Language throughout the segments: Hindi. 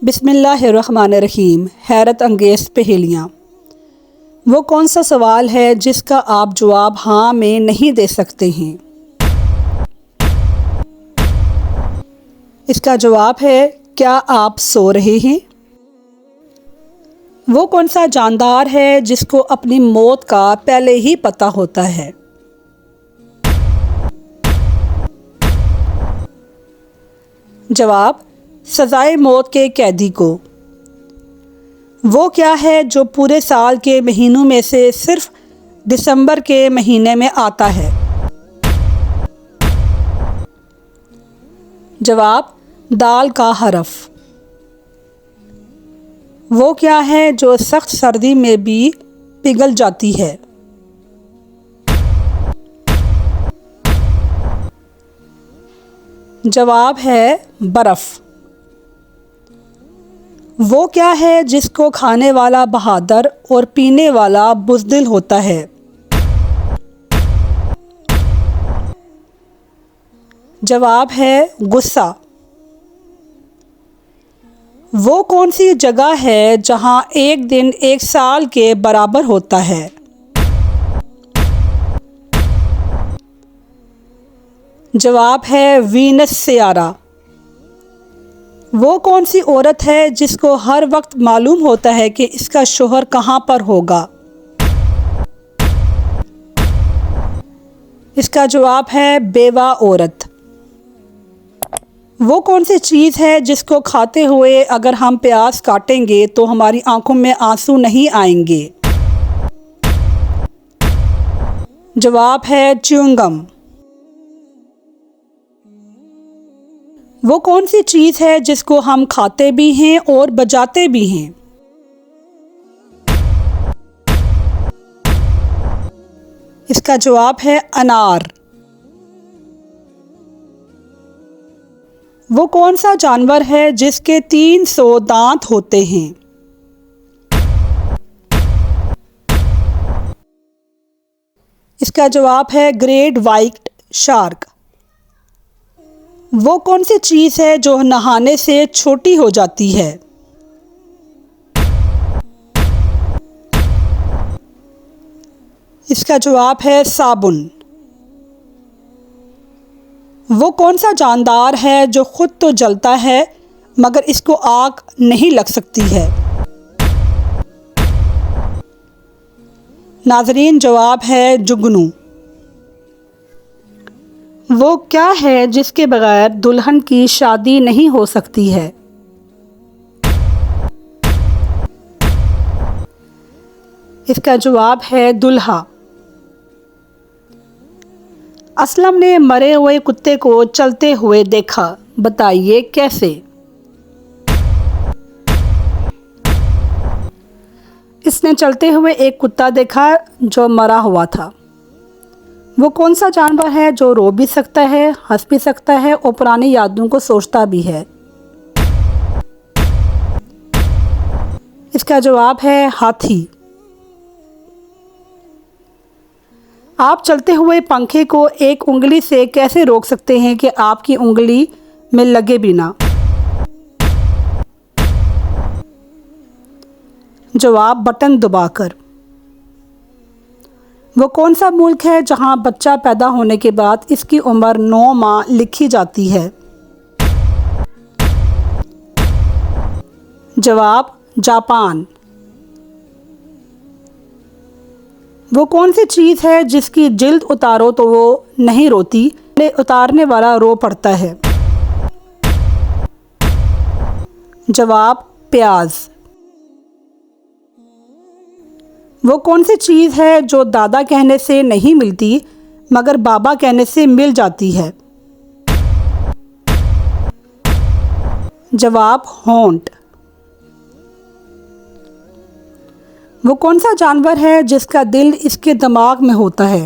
बिस्मिल्लाहिर्रहमानिर्रहीम। हैरत अंगेज़ पहेलियाँ। वो कौन सा सवाल है जिसका आप जवाब हाँ में नहीं दे सकते हैं? इसका जवाब है, क्या आप सो रहे हैं? वो कौन सा जानदार है जिसको अपनी मौत का पहले ही पता होता है? जवाब, सज़ाए मौत के कैदी को। वो क्या है जो पूरे साल के महीनों में से सिर्फ दिसंबर के महीने में आता है? जवाब, दाल का हरफ। वो क्या है जो सख्त सर्दी में भी पिघल जाती है? जवाब है बर्फ़। वो क्या है जिसको खाने वाला बहादुर और पीने वाला बुज़दिल होता है? जवाब है गुस्सा। वो कौन सी जगह है जहाँ एक दिन एक साल के बराबर होता है? जवाब है वीनस सियारा। वो कौन सी औरत है जिसको हर वक्त मालूम होता है कि इसका शोहर कहाँ पर होगा? इसका जवाब है बेवा औरत। वो कौन सी चीज़ है जिसको खाते हुए अगर हम प्याज काटेंगे तो हमारी आंखों में आंसू नहीं आएंगे? जवाब है च्युइंगम। वो कौन सी चीज़ है जिसको हम खाते भी हैं और बजाते भी हैं? इसका जवाब है अनार। वो कौन सा जानवर है जिसके 300 दांत होते हैं? इसका जवाब है ग्रेट व्हाइट शार्क। वो कौन सी चीज़ है जो नहाने से छोटी हो जाती है? इसका जवाब है साबुन। वो कौन सा जानदार है जो खुद तो जलता है मगर इसको आग नहीं लग सकती है? नाज़रीन, जवाब है जुगनू। वो क्या है जिसके बगैर दुल्हन की शादी नहीं हो सकती है? इसका जवाब है दुल्हा। असलम ने मरे हुए कुत्ते को चलते हुए देखा, बताइए कैसे? इसने चलते हुए एक कुत्ता देखा जो मरा हुआ था। वो कौन सा जानवर है जो रो भी सकता है, हंस भी सकता है और पुरानी यादों को सोचता भी है? इसका जवाब है हाथी। आप चलते हुए पंखे को एक उंगली से कैसे रोक सकते हैं कि आपकी उंगली में लगे भी ना? जवाब, बटन दबाकर। वो कौन सा मुल्क है जहां बच्चा पैदा होने के बाद इसकी उम्र 9 माह लिखी जाती है? जवाब, जापान। वो कौन सी चीज़ है जिसकी जिल्द उतारो तो वो नहीं रोती, उतारने वाला रो पड़ता है? जवाब, प्याज। वो कौन सी चीज़ है जो दादा कहने से नहीं मिलती मगर बाबा कहने से मिल जाती है? जवाब, होंठ। वो कौन सा जानवर है जिसका दिल इसके दिमाग में होता है?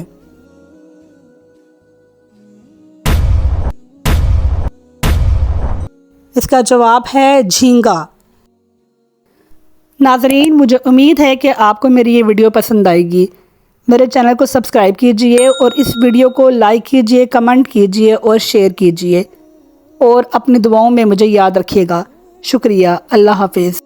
इसका जवाब है झींगा। नाज़रीन, मुझे उम्मीद है कि आपको मेरी ये वीडियो पसंद आएगी। मेरे चैनल को सब्सक्राइब कीजिए और इस वीडियो को लाइक कीजिए, कमेंट कीजिए और शेयर कीजिए और अपनी दुआओं में मुझे याद रखिएगा। शुक्रिया, अल्लाह हाफिज़।